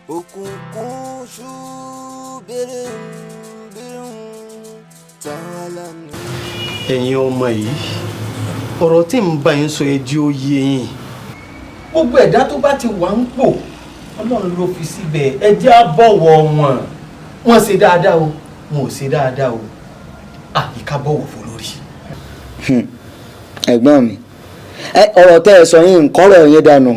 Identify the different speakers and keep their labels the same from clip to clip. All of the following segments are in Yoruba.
Speaker 1: òkùnkùn ṣú bẹ̀rẹ̀ tààlà mi.
Speaker 2: ẹ̀yin ọmọ yìí ọ̀rọ̀ tí ń bá yín sọ ẹ jí ó yé yín gbogbo ẹ̀dá tó bá ti wà ń pò Ọlọ́run ló fi síbẹ̀ ẹ jẹ́ á bọ̀wọ̀ wọn wọ́n ṣe dáadáa o wọn ò ṣe dáadáa o àyíká bọ̀wọ̀ fún lórí.
Speaker 3: ẹ̀gbọ́n mi ọ̀rọ̀ tẹ́ ẹ sọ yín nǹkan ọ̀rọ̀ yẹn dànù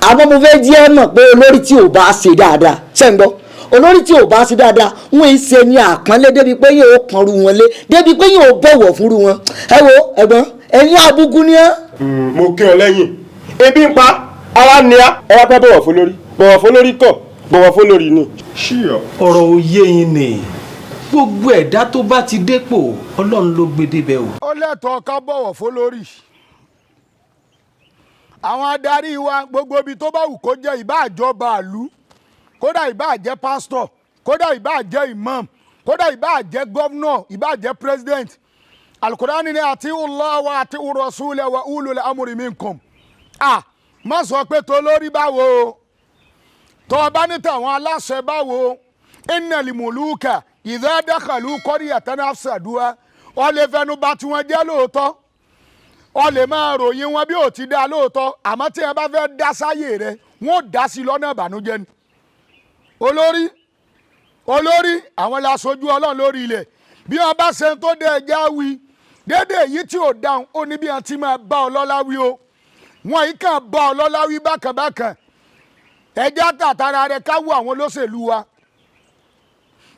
Speaker 3: àmọ́ mo fẹ́ jẹ́ mọ̀ pé olórí tí ò bá ṣe dáadáa ṣé ń gbọ́ olórí tí ò bá ṣe dáadáa wọ́n ń ṣe ní àpọ́nlé débi pé yóò pọ́nrú wọn lé débi pé yóò bọ̀wọ̀ fúnrú wọn ẹ wo ẹ̀gbọ́n ẹ̀yin àbùkù ni ẹ́.
Speaker 4: mo kí ọ lẹ́yìn ebi ń pa ara ni a ọwọ́ pẹ́ bọ̀wọ̀ fún lórí bọ̀wọ̀ fún lórí kọ̀ bọ̀wọ̀ fún lórí ni.
Speaker 2: ọ̀rọ̀ òye yín ni gbogbo ẹ̀dá tó bá ti dépò Ọlọ́run ló gbé débẹ̀ o.
Speaker 5: ó lẹ́tọ̀ọ́ ká bọ̀wọ̀ fún lórí àwọn adarí wa gbogbo ibi tó bá wù kó jẹ́ ìbáà jọba ìlú kódà ìbáà jẹ́ pásítọ̀ kódà ìbáà jẹ́ imam kódà ìbáà jẹ́ gọ́vnọ̀ ìbáà jẹ́ president alukurani ni ati'u Allah wa ati'u rasula wa ulul amri minkum. Má sọ pé tó lórí báwo tó o bá ní tàwọn aláṣẹ báwo innal muluka idha dakhalu qaryatan afsaduha ó lè fẹnu bà tí wọ́n jẹ́ lóòótọ́ ó lè máa ròyìn wọn bí ò ti dá lóòótọ́ àmọ́ tí ẹ bá fẹ́ dá sáyè rẹ wọn ò dá sí lọ́nà ìbànújẹ́ ni. olórí àwọn làṣojú Ọlọ́run lórí ilẹ̀ bí wọ́n bá ṣe tó dé ẹja wí dédé èyí tí ò dáhùn ó ní bí wọ́n ti máa bá ọlọ́lá wí o wọn yìí kàn bá ọlọ́lá wí bákànbákàn ẹja tàtàrà rẹ káwọ àwọn olóṣèlú wa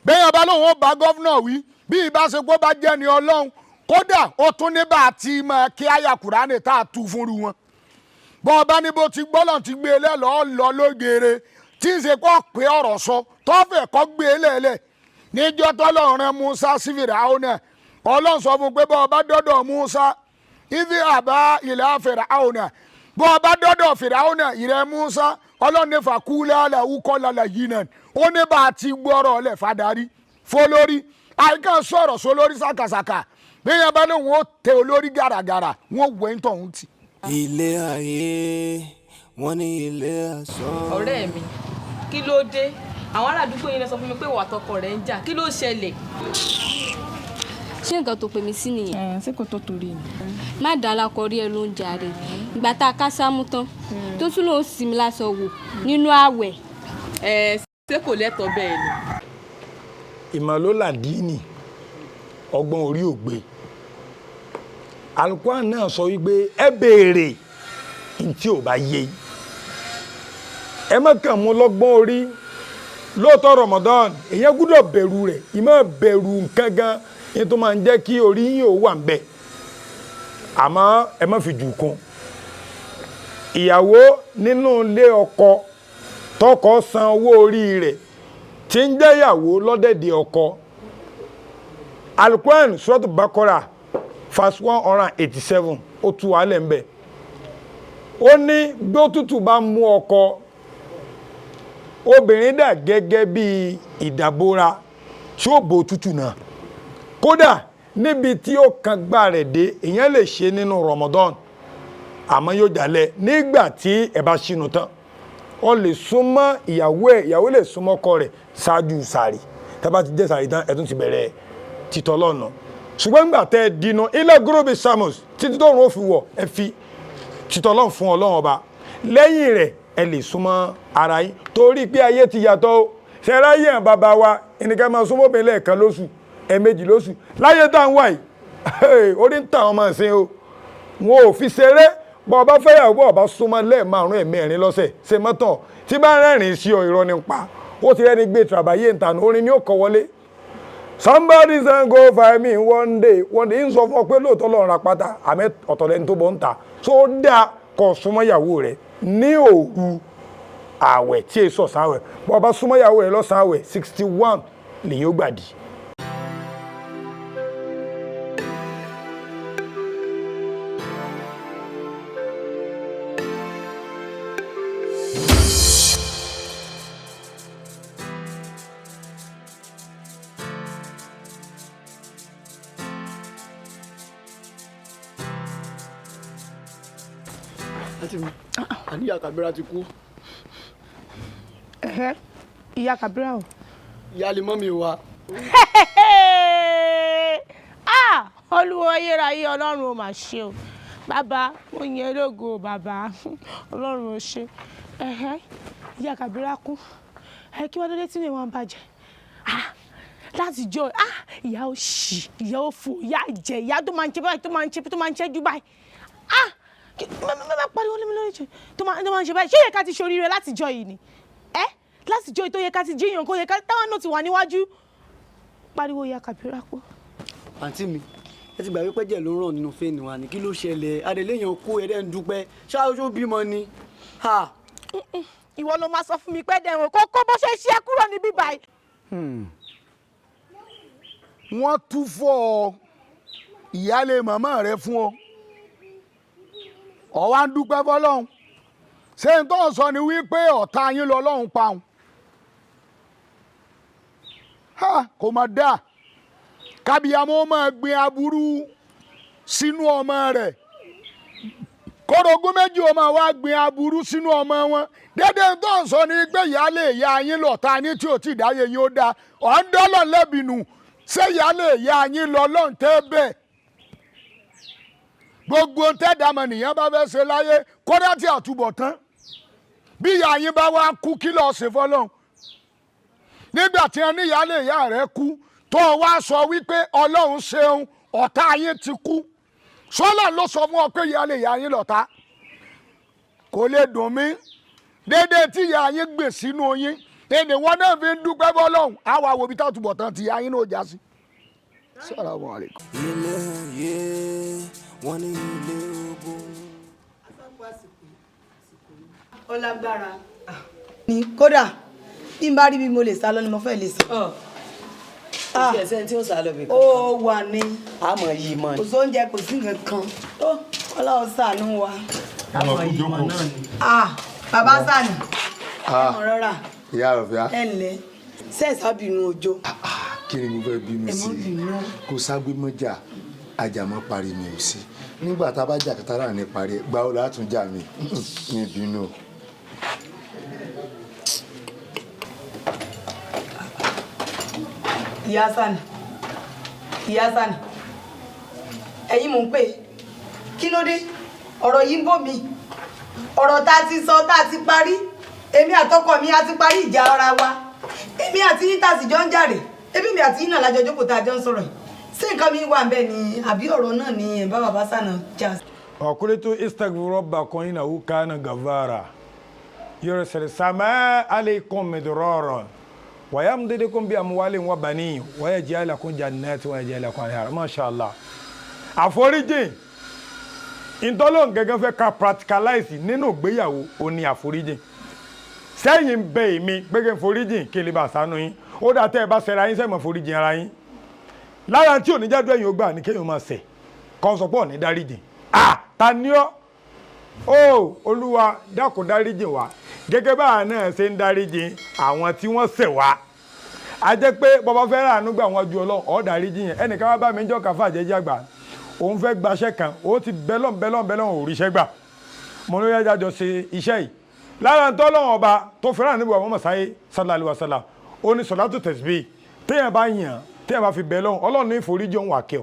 Speaker 5: bẹ́ẹ̀ bá lóun ó bá gọ́fúnà wí bí ìbáṣepọ̀ bá jẹ́ ni Ọlọ́run kódà ó tún ní bá a ti máa kí àyà Kùránì tá a tu fúnru wọn bọ́ ọba ní bó ti gbọ́lọ̀ ti gbé e lẹ́lọ́ọ́ lọ lógeere tí ń ṣe kọ́ pé ọ̀rọ̀ sọ tọ́fẹ̀ kọ́ gbé e lẹ́lẹ̀ níjọ́ tọ́lọ́run rán Musa sí Fìràhónà Ọlọ́run sọ fún pé bọ́ ọba dọ́dọ̀ Musa ibi àbá ilẹ̀ Fìràhónà bọ́ ọba dọ́dọ̀ Fìràhónà ìrẹ́ Musa Ọlọ́run ní fàkúlẹ̀ àlàwù kọ́ lálẹ́ yìí náà ó ní bá a ti gbọ́rọ̀ ọ̀lẹ̀ fàdarí fọlórí àyíká sọ̀rọ̀ sólórí sàkàsàkà bẹ́ẹ̀ bá lóun ó tẹ olórí gàràgàrà wọ́n wẹ̀ ń tọ̀hún tì.
Speaker 1: ilé ayé wọn ní ilé aṣọ.
Speaker 6: ọ̀rẹ́ mi kí ló dé àwọn ará àdúgbò yìí lọ sọ fún mi pé ìwà àtọkọ rẹ̀ ń jà kí ló ṣẹlẹ̀.
Speaker 7: ṣé nǹkan tó pè mí sí nìyẹn.
Speaker 6: ṣé kò tó torí mi.
Speaker 7: má dá alákọ̀ọ́rí ẹ ló ń jàre ìgbà tá a ká sámú tán tó tún lòún sinmi lásán wò nínú ààwẹ̀.
Speaker 6: ṣé kò lẹ́tọ̀ọ́ bẹ́ẹ̀ ni.
Speaker 8: ìmọ̀lólà díìnì ọgbọ́n orí ògbé Al-Qur'an náà sọ wípé ẹ béèrè tí ò bá yé ẹ má kàn mú lọ́gbọ́n orí lóòótọ́ Ramadan èyàn gbúdọ̀ bẹ̀rù rẹ̀ ìmọ̀ bẹ̀rù nǹkan gan ní tó máa ń jẹ́ kí orí yín ò wà ń bẹ̀ àmọ́ ẹ má fi jù kún ìyàwó nínú ilé ọkọ tọkọ san owó orí rẹ̀ tí ń jẹ́ ìyàwó lọ́dẹ̀dẹ̀ ọkọ Al-Qur'an Surat Baqarah verse 187 ó tú wa lẹ̀ ń bẹ̀ ó ní bí òtútù bá mú ọkọ obìnrin dà gẹ́gẹ́ bí ìdàbora tí ó bo òtútù náà kódà níbi tí ó kan gbà rẹ̀ dé èèyàn lè ṣe nínú Ramadan àmọ́ yóò jalẹ̀ nígbà tí ẹ bá ṣínú tán ó lè súnmọ́ ìyàwó lè súnmọ́ ọkọ rẹ̀ ṣáájú sààrì tá bá ti jẹ́ sààrì tán ẹ tún ti bẹ̀rẹ̀ títọ́ lọ́nà ṣùgbọ́n nígbà tẹ́ ẹ dínà ilẹ̀ gúròbì samus títí tó rún ó fi wọ̀ ẹ fi títọ́ lọ́n fún Ọlọ́run ọba lẹ́yìn rẹ̀ ẹ lè súnmọ́ ara yín torí pé ayé ti yàtọ̀ ó ṣẹlá yẹn bàbá wa ẹnìkan máa súnmọ́ obìnrin lẹ́ẹ̀kan lóṣù ẹ̀ẹ̀mejì lóṣù láyé tá à ń wà yìí orí ń tà wọn máa ṣe o wọn ò fi ṣeré bọ́ ọba fẹ́yàwó ọba súnmọ́ lẹ́ẹ̀márùn ẹ̀mẹ́rin lọ́sẹ̀ ṣe mọ́tàn tí bá rẹ́rìn sí ọ irọ́ nípa ó ti rẹ́ni gbé tàbáyé ìtànù orin ní ó kọ wọlé somebody say go find me one day ń sọ fún ọ pé lóòótọ́ lọ́run ra pátá àmẹ́ ọ̀tọ̀lẹ́ni tó bọ́ ń ta tó dáa kó súnmọ́ ìyàwó rẹ̀ ní òru àwẹ̀ tí èso sáwẹ̀ bọ́ ọba súnmọ́ ìyàwó rẹ̀ lọ́sàn àwẹ̀ 61 lèyìn ó gbàdí.
Speaker 9: àníyàn kàbírà ti kú. ìyá Kabira o.
Speaker 3: ìyá lè mọ́ mi wá.
Speaker 9: Olúwa ayérayé Ọlọ́run ò mà ṣe o bàbá mo yìn lógo bàbá Ọlọ́run ò ṣe ìyá Kabira kú kí wọ́n dédé tí mi wọ́n bàjẹ́ láti jọ ìyá ó ṣì ìyá ó fò ìyá jẹ ìyá tó máa ń ṣe báyìí tó máa ń ṣẹ́jú báyìí má pariwo lé mi lórí jù tó máa ń ṣe báyìí ṣé yẹ ká ti ṣoríire láti jọ yìí ni láti jọ yìí tó yẹ ká ti jíyàn kó yẹ ká táwọn náà ti wà níwájú pariwo ìyá Kabira kú.
Speaker 3: àǹtí mi ẹ ti gbà wípé jẹ́ ló ràn nínú fẹ́ẹ̀nì wa ni kí ló ṣẹlẹ̀ adèléyàn kú ẹ̀rẹ́ ń dúpẹ́ ṣáájú bímọ ni.
Speaker 9: ìwọ ló máa sọ fún mi pé dẹ̀wọ̀n kókó bó ṣe ṣe kúrò níbí báyìí.
Speaker 5: wọ́n tún fọ́ ìyáálé màmá rẹ fún ọ ọ wá ń dúpẹ́ fọlọ́hún ṣé n tó sọ ni wípé ọ̀tá yín lọ lọ́hún pa òun kò má dáa kábíyàmó máa gbin aburú sínú ọmọ rẹ̀ kórogún méjì ó máa wá gbin aburú sínú ọmọ wọn dédé tó ń sọ ní pé ìyáálé ìyá yín lọ̀tá yín tí ò tí ì dáyé yín ó dáa ọ̀ńdọ́lọ̀ lẹ́bìnú ṣé ìyáálé ìyá yín lọ lọ́n tẹ́ bẹ́ẹ̀ gbogbo tẹ́dàmọ̀ nìyẹn bá fẹ́ ṣe láyé kódà tí àtúbọ̀ tán bí ìyá yín bá wá kú kí lọ́ọ́ ṣe fọlọ́hún nígbà tí wọn ní ìyáálé ìyá rẹ̀ kú tó wá sọ wípé ọlọ́run ṣeun ọ̀tá yín ti kú sọ́lá ló sọ fún ọ pé ìyáálé ìyá yín lọ̀tá kò lè dùn mí dédé tí ìyá yín gbè sínú yín èdè wọn náà fi ń dúpẹ́ bọ́lọ́hún àwa wo bí táwọn túbọ̀ tán ti ìyá yín náà já sí. Assalamu alaikum.
Speaker 1: ilé ayé wọ́n ní ilé ogun.
Speaker 10: ó lágbára ní kódà bí n bá rí bí mo lè sá lọ ni mo fẹ́ lè sá.
Speaker 3: kò sí ẹsẹ̀ tí ó sá lọ bì kan.
Speaker 10: ó wà ní.
Speaker 3: àmọ̀ yìí mọ̀ ni.
Speaker 10: kò sóúnjẹ kò sí nǹkan kan tó Ọlọ́run ṣàánú wa.
Speaker 2: àmọ̀ yìí mọ̀ náà ni.
Speaker 10: bàbá sani ẹmọ rọra
Speaker 4: ìyá ọ̀fíà.
Speaker 10: ẹ ǹlẹ́ sẹ́ẹ̀sì bínú ọjọ́.
Speaker 4: kí ni mo fẹ́ bínú sí i kò ságbé mọ́jà ajàmọ́ parí mi ò sí nígbà tá a bá jà kátàrà ní parí gba ọ látún jà mí ní bínú.
Speaker 10: ìyá sani ẹ̀yin mò ń pè kí ló dé ọ̀rọ̀ yìí ń bò mí ọ̀rọ̀ tá a ti sọ tá a ti parí èmi àtọkọ mi a ti parí ìjà ara wa èmi àti yín tá a sì jọ ń jàre èmi mi àti yín náà lájọ jókòó tá a jọ ń sọ̀rọ̀ yìí ṣé nǹkan mi wà ń bẹ ni àbí ọ̀rọ̀ náà ni ẹ̀ bá bàbá sànà jà.
Speaker 8: ọ̀kúrẹ́tù istaghfiru rabbakum innahu kana ghaffara yursilis samaa alaykum midrara wa yamdidukum bi amwalin wa banin wa yaj'al lakum jannatin wa yaj'al lakum anhara masha Allah. àforíjìn ìtọ́lọ́n gẹ́gẹ́ fẹ́ ká practicalize nínú ìgbéyàwó ó ní àforíjìn sẹ́yìn bẹ èmi gbẹ́gẹ́ foríjìn kí lè bá sánú yín ó dà tẹ́ ẹ bá ṣẹra yín sẹ́mọ̀ foríjìn ara yín lára tí oníjàdú ẹ̀yìn ó gbà ní kéèyàn máa ṣẹ̀ kọ́ sọ pé òní dáríjìn ta ni ọ́ olúwa dákun dáríjìn wá gẹ́gẹ́ báwa náà ṣe ń dáríjìn àwọn tí wọ́n ṣẹ̀ wá a jẹ́ pé bọ́bá fẹ́ ràánú gbà wọ́n ju ọlọ́run ọ̀ dáríjìn yẹn ẹnìkan wá bá mi jọ́ káfá jẹ́jẹ́ àgbà òun fẹ́ gbaṣẹ́ kan ó ti bẹ́lọ̀n òrìṣẹ́ gbà mo ló yájá jọ ṣe iṣẹ́ yìí lára tó lọ́wọ́ ọba tó fẹ́ràn níbo àwọn mọ̀sáyé sallallahu alaihi wasallam ó ní sọ̀látù tẹ̀síbí téèyàn bá yàn téèyàn bá fi bẹ́lọ̀n ọlọ́run ní ìforíjì òun wàkẹ́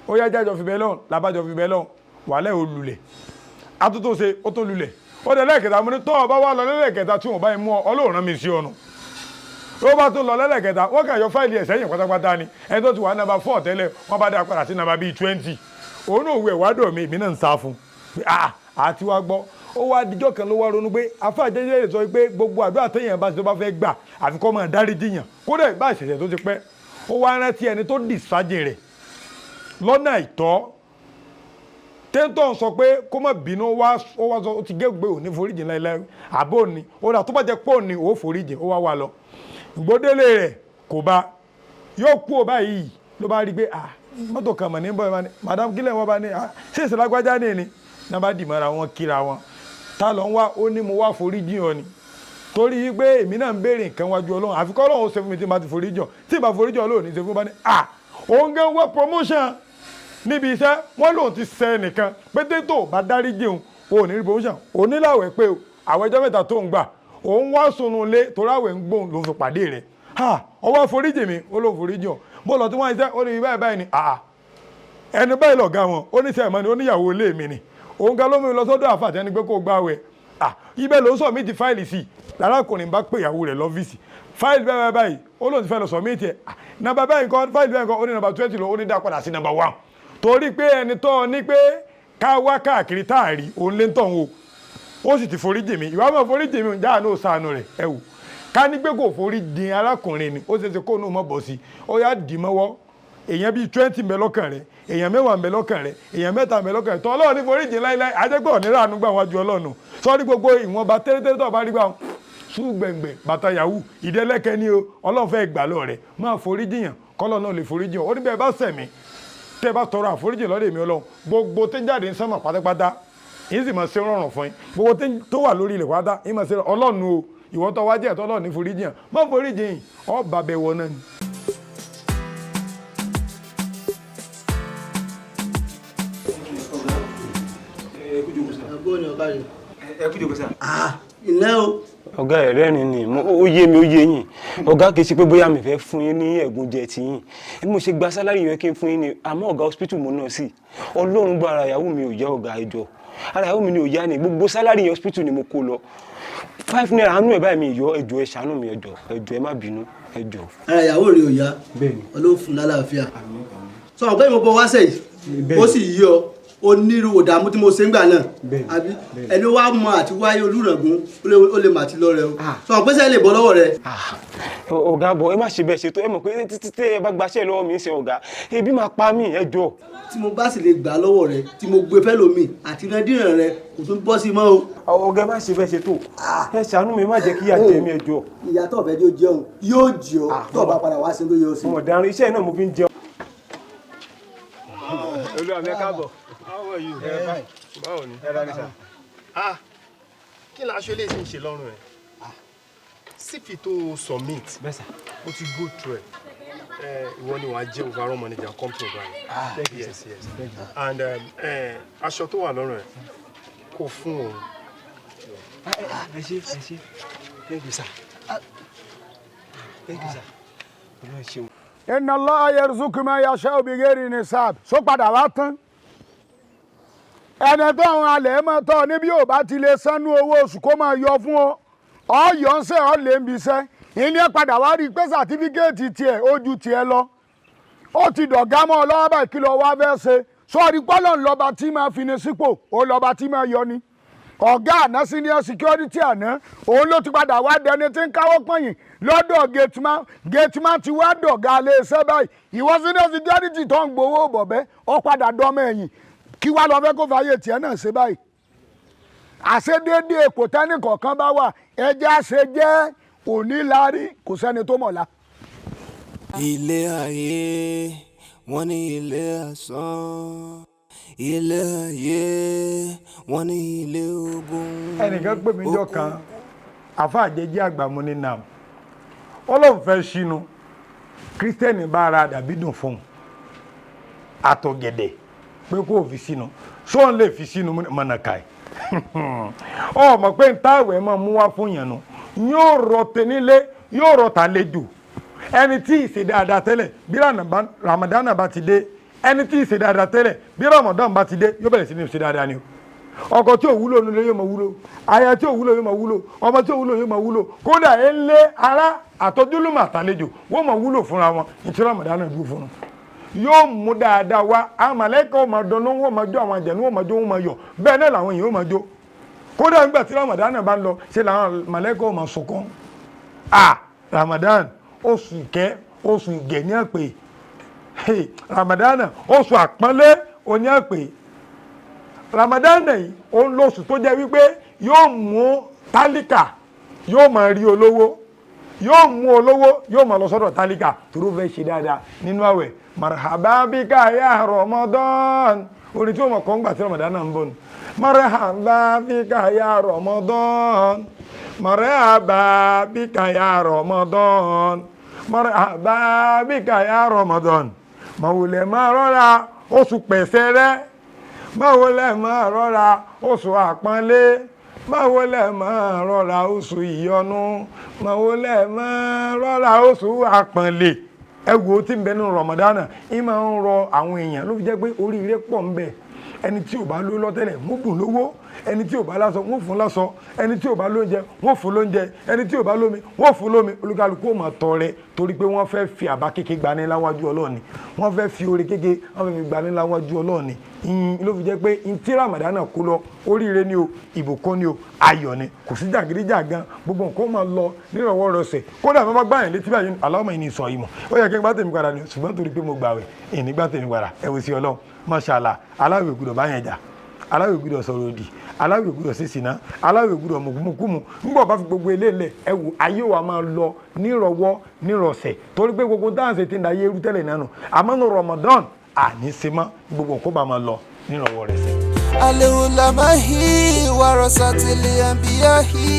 Speaker 8: ó yájá jọ fi bẹ́lọ̀n làbájọ fi bẹ́lọ̀n wàlẹ́ ò lulẹ̀ àtúntò ṣe ó tó lulẹ̀ ó dẹ̀ lẹ́ẹ̀kẹta mo ní tọ́ ọba wà lọ lẹ́lẹ́kẹta tí wọ́n bá mú ọ ọlọ́run rán mi sí ọ̀nà ó bá tún lọ lẹ́lẹ́kẹta wọ́n kàn yọ fáìlì ẹ̀ sẹ́yìn pátápátá ni ẹni tó ti wà nàbà 4 tẹ́lẹ̀ wọ́n bá dá padà sí nàbà bíi 20 òun náà wù ẹ̀ wádọ̀ mi èmi náà ń sá fún àti wá gbọ́ ó wá díjọ́ kan ló wá ronú pé Alfa Jeje sọ pé gbogbo àdúrà téèyàn bá ti tó bá fẹ́ gbà àfi kó máa dárí jiyàn kódà ìbá ìṣẹ̀ṣẹ̀ tó ti pẹ́ ó wá rántí ẹni tó dì sájìn rẹ̀ lọ́nà ìtọ́ tẹ́ńtọ́ sọ pé kó má bínú ó wá sọ ó ti gégbe òní foríjìn láìláì àbó ni ó dà tó bá jẹ́ pé òní ó foríjìn ó wá wà lọ ìgbódélé rẹ̀ kò bá yóò kú ò báyìí ló bá rí i pé mọ́tò kan mọ̀ ní bọ́ ẹ̀ madam kílẹ̀ wọn bá ní ṣé ìṣẹ̀lẹ̀ agbájá ní ni náà bá dì mọ́ra wọn kíra wọn ta ló ń wá ó ní mo wá foríjìn ọ ni torí pé èmi náà ń béèrè nǹkan wájú ọlọ́run àfikọ́ ọlọ́run ó ṣe fún mi tí mo ti foríjìn tí ìbá foríjìn ọlọ́run ní ṣe fún bá ní òun gẹ́ wọ́ promotion níbi iṣẹ́ wọ́n lòun ti ṣe nìkan pété tó bá dárí jẹun ò ní rí promotion oníláwẹ̀ pé àwọn ẹjọ́ mẹ́ta tó ń gbà òun wá sunu lé torí àwẹ̀ ń gbóhùn ló fi pàdé rẹ̀ ọwọ́ foríjì mi ó ló foríjì ọ̀ bó lọ tí wọ́n ṣe ó ní báyìí báyìí ni ẹni báyìí lọ̀gá wọn ó ní sẹ́yìn mọ́ni ó níyàwó ilé mi ni òun ga lómi lọ sọ́dọ̀ àfàtì ẹni pé kó gbáwẹ̀ ibẹ̀ ló ń sọ mí ti fáìlì sí lárákùnrin bá pè ìyàwó rẹ̀ lọ́fíìsì fáìlì báyìí báyìí ó lóun ti fẹ́ lọ sọ mí tiẹ̀ nàbà báyìí nǹkan fáìlì báyìí nǹkan ó ní nàbà 20 lọ ó ní dá padà sí nàbà 1 torí pé ẹni tó ní pé ká wá káàkiri táàrí òun lé ń tọ̀ wọn ó sì ti foríjì mi ìwà máa foríjì mi jáà náà sànù rẹ̀ ẹ wò ká ní pé kò foríjì arákùnrin ni ó ṣe ṣe kó nù mọ́ bọ̀ sí ó yá dì mọ́wọ́ èèyàn bíi 20 mbẹ lọ́kàn rẹ̀ èèyàn 10 mbẹ lọ́kàn rẹ̀ èèyàn 3 mbẹ lọ́kàn rẹ̀ tọ́ ọlọ́run ní foríjì láíláí ajẹ́gbẹ́ òní ràánú gbà wájú ọlọ́run sọ́ọ́rí gbogbo ìwọ̀nba tẹ́lẹ̀tẹ́lẹ̀ tó bá rí gbà ṣùgbẹ̀ngbẹ̀ bàtà yahoo ìdẹ́lẹ́kẹ́ ni o ọlọ́run fẹ́ gbà lọ rẹ̀ máa foríjì yàn kọ́lọ́ náà lè foríjì yàn ó ní bẹ́ẹ̀ bá sẹ̀mí tẹ́ bá tọrọ àforíjì lọ́dẹ̀ mi ọlọ́run gbogbo tẹ́ jáde ń sánmà pátápátá yìí sì máa ṣe rọrùn fún yín gbogbo tó wà lórí ilẹ̀ pátá yìí máa ṣe ọlọ́run o ìwọ tó wájú ẹ̀ tó ọlọ́run ní foríjì yàn má foríjì yìn ọ́ bàbẹ̀ wọ náà ni.
Speaker 11: ilé o.
Speaker 12: ọ̀gá ẹ̀ rẹ́rìn ni ó yé mi ó yé yín ọ̀gá kì í ṣe pé bóyá mi fẹ́ fún yín ní ẹ̀gùn jẹ ti yín mo ṣe gba sálárì yẹn kí n fún yín ni àmọ́ ọ̀gá hospital mo náà sí ọlọ́run gba ara ìyàwó mi ò yá ọ̀gá ẹjọ́ ara ìyàwó mi ni ò yá ni gbogbo sálárì yẹn hospital ni mo kó lọ 5 naira àánú ẹ̀ báyìí mi yọ ẹjọ́ ẹ ṣàánú mi ẹjọ́ ẹ má bínú ẹjọ́.
Speaker 11: ara ìyàwó rẹ ò yá ọlọ́run fún lálàáfíà sọ ọ̀gbẹ́ mi bọ́ wá sẹ́yìn ó sì yí ọ onírú òdààmú tí mo ṣe ń gbà náà àbí ẹni wá mọ àti wáyé olùràngún ó lè mà ti lọ rẹ o sọ pé sẹ́yìn lè bọ́ lọ́wọ́ rẹ.
Speaker 12: ọ̀gá bọ̀ ẹ má ṣe bẹ́ẹ̀ ṣètò ẹ mọ̀ pé títí tẹ́ ẹ bá gbaṣẹ́ lọ́wọ́ mi ń ṣe ọ̀gá ebi máa pa mí ẹ jọ.
Speaker 11: tí mo bá sì lè gbà lọ́wọ́ rẹ tí mo gbé fẹ́ lómi àti ìrandíran rẹ kò tún bọ́ sí mọ́ o.
Speaker 12: ọ̀gá má ṣe bẹ́ẹ̀ ṣètò ẹ ṣàánú mi má jẹ́ kí ìyà jẹ mí ẹ jọ.
Speaker 11: ìyá tó fẹ́ jẹun yóò jẹ ọ tó bá padà wá sí ló yọ sí.
Speaker 12: ọ̀daràn iṣẹ́ náà mo fi ń jẹun.
Speaker 13: olúwa mi káàbọ̀. How are you? Fine. Báwo ni? Kí ni aṣọ ilé ṣe ń ṣe lọ́rùn ẹ̀? Sífì tó submit, ó ti go through ẹ̀. Ìwọ ni wàá jẹ́ overall manager company báyìí. Yes. And aṣọ tó wà lọ́rùn ẹ̀ kò fún òun.
Speaker 12: Ẹ ṣé. Thank you, sir. Thank you, sir. Ọlọ́run ṣeun.
Speaker 5: Inna Allah yarzuqu man yasha'u bighairi hisab. Sọ padà wá tán. Ẹni tó àwọn alẹ́ mọ́ tọ́ níbi ò bá ti lè sánú owó oṣù kó máa yọ fún ọ ọ̀yọ́ ń sẹ́ ọ lè ń bisẹ́ ìní ẹ padà wá rí i pé sàtífíkẹ́ẹ̀tì tiẹ̀ ó ju tiẹ̀ lọ ó ti dọ̀gá mọ́ ọ lọ́wọ́ báyìí kí lọ wá fẹ́ ṣe sọ́ọ́rí pọ́lọ̀ ńlọba tí máa fi ní sípò ó lọ́ba tí máa yọ ni ọ̀gá àná senior security àná òun ló ti padà wá dẹni tí ń káwọ́ pọ̀yìn lọ́dọ̀ gateman ti wá dọ̀gá lé iṣẹ́ báyìí ìwọ senior security tó ń gbowó bọ̀bẹ́ ọ padà dọ́mọ ẹ̀yìn kí wá lọ fẹ́ kó fàyè tiẹ̀ náà ṣe báyìí àṣedéédé èkó tẹ́nì kọ̀ọ̀kan bá wà ẹjẹ́ àṣẹ jẹ́ oníláárí kò sẹ́ni tó mọ̀lá.
Speaker 1: ilé ayé wọ́n ní ilé asán ilé ayé wọ́n ní ilé ogun.
Speaker 8: ẹnìkan pè mí jọ kan Alfa Jeje àgbà mu ní nam ọlọ́run fẹ́ sínú kírísítẹ́nì bá ara dàbí dùn fún un àtọ̀gẹ̀dẹ̀ pé kó fi sínú ṣọ́n lè fi sínú mọ̀nàkà ẹ̀ ọmọ pé ń táwẹ̀ máa mú wá fún yẹn nu yóò rọ tẹnilé yóò rọ tàlejò ẹni tí ìṣe dáadáa tẹ́lẹ̀ bí Ramadan bá ti dé ẹni tí ìṣe dáadáa tẹ́lẹ̀ bí Ramadan bá ti dé yóò bẹ̀rẹ̀ sí ní ìṣe dáadáa ni o ọkọ tí ò wúlò nílé yóò máa wúlò aya tí ò wúlò yóò máa wúlò ọmọ tí ò wúlò yóò máa wúlò kódà ẹ ń lé ara àtọ́júlùmọ̀ àtàlejò wọ́n máa wúlò fúnra wọn ìtura Ramadan dúró fún wọn yóò mú dáadáa wá àmàlẹ́kọ̀ ọmọ dùnnú wọn máa jó àwọn àjẹnú wọn máa jó wọn máa yọ̀ bẹ́ẹ̀ náà làwọn èèyàn máa jó kódà nígbà tí Ramadan bá ń lọ ṣe làwọn màlẹ́kọ̀ máa sunkún Ramadan oṣù ìkẹ́ oṣù ìgẹ̀ ní àpè Ramadan oṣù àpọ́nlé òní àpè Ramadan yìí òun lóṣù tó jẹ́ wípé yóò mú tálíkà yóò máa rí olówó yóò mú olówó yóò máa lọ sọ́dọ̀ tálíkà tó fẹ́ ṣe dáadáa nínú àwẹ̀ marhaba bika ya Ramadan orin tí ó mọ̀ kọ́ ń gbà tí Ramadan náà ń bọ̀ nù marhaba bika ya Ramadan marhaba bika ya Ramadan marhaba bika ya Ramadan màwùlẹ̀ máa rọ́ra oṣù pẹ̀sẹ̀ rẹ̀ màwùlẹ̀ máa rọ́ra oṣù àpọ́nlé máa wọlé máa rọra oṣù ìyọnu máa wọlé máa rọra oṣù àpọ̀nlé ẹ wo tí ń bẹ nínú Ramadan ì máa ń rọ àwọn èèyàn ló fi jẹ́ pé oríire pọ̀ ń bẹ ẹni tí ò bá lówó lọ́tẹ̀lẹ̀ mú bùn lówó ẹni tí ò bá láṣọ wọ́n fún láṣọ ẹni tí ò bá lóúnjẹ wọ́n fún lóúnjẹ ẹni tí ò bá lómi wọ́n fún lómi olúkálùkù ó máa tọrẹ torí pé wọ́n fẹ́ fi àbá kéke gbani láwájú Ọlọ́run ni wọ́n fẹ́ fi oore kéke wọ́n fẹ́ fi gbani láwájú Ọlọ́run ni ló fi jẹ́ pé tí Ramadan kó lọ oríire ni o ìbùkún ni o ayọ̀ ni kò sí jàgídíjàgan gbogbo nǹkan máa lọ nírọ̀wọ́rọsẹ̀ kódà bá bá gbà yẹn létí báyìí Allahumma inni sọ ìmọ̀ ó yẹ kí n gbá tèmi padà ni ṣùgbọ́n torí pé mo gbàwẹ̀ ìní gbá tèmi padà ẹ wò sí Ọlọ́run Mashallah aláwẹ̀ gbọ́dọ̀ bá yẹn jà aláwẹ̀ gbọ́dọ̀ sọ̀rọ̀ òdì aláwẹ̀ gbọ́dọ̀ ṣe sìná aláwẹ̀ gbọ́dọ̀ mùkúmùkúmù nígbà bá fi gbogbo eléyìí ẹ wò ayé wa máa lọ nírọ̀wọ́ nírọ̀sẹ̀ torí pé gbogbo dáhùnsẹ̀ ti ń da ayé irú tẹ́lẹ̀ náà nù àmọ́ ní Ramadan àní ṣe mọ́ gbogbo nǹkó bá máa lọ nírọ̀wọ́ rẹ̀ sẹ́.
Speaker 1: alehulamahi warasatili anbiyahi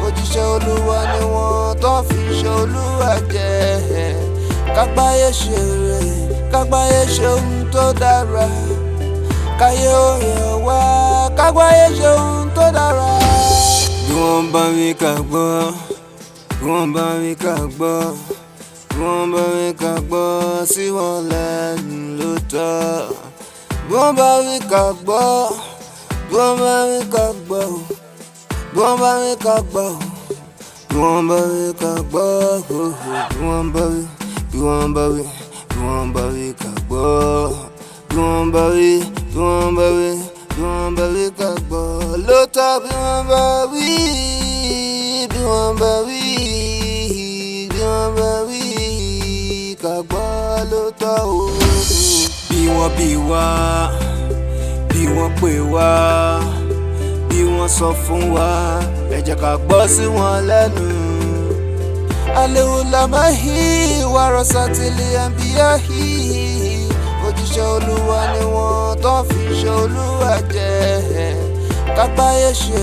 Speaker 1: òjíṣẹ́ Olúwa ni wọ́n tó fi ṣe Olúwa jẹ́ kágbáyé ṣe rẹ̀ kágbáyé ṣe ohun tó dára káyé òye wá kágbáyé ṣe ohun tó dára. bí wọ́n bá wí ká gbọ́ bí wọ́n bá wí ká gbọ́ bí wọ́n bá wí ká gbọ́ sí wọn lẹ́nu ló tọ́ bí wọ́n bá wí ká gbọ́ bí wọ́n bá wí ká gbọ́ bí wọ́n bá wí ká gbọ́ bí wọ́n bá wí ká gbọ́ bí wọ́n bá wí bí wọ́n bá wí bí wọ́n bá wí ká gbọ́ bí wọ́n bá wí bí wọ́n bá wí bí wọ́n bá wí ká gbọ́ lóòótọ́ bí wọ́n bá wí bí wọ́n bá wí bí wọ́n bá wí ká gbọ́ lóòótọ́ o. bí wọ́n bí wá bí wọ́n pè wá bí wọ́n sọ fún wa ẹ jẹ́ ká gbọ́ sí wọn lẹ́nu. alehulamahi warasatili anbiyahi òjíṣẹ́ Olúwa ni wọ́n tó fi ṣe Olúwa jẹ́ kágbáyé ṣe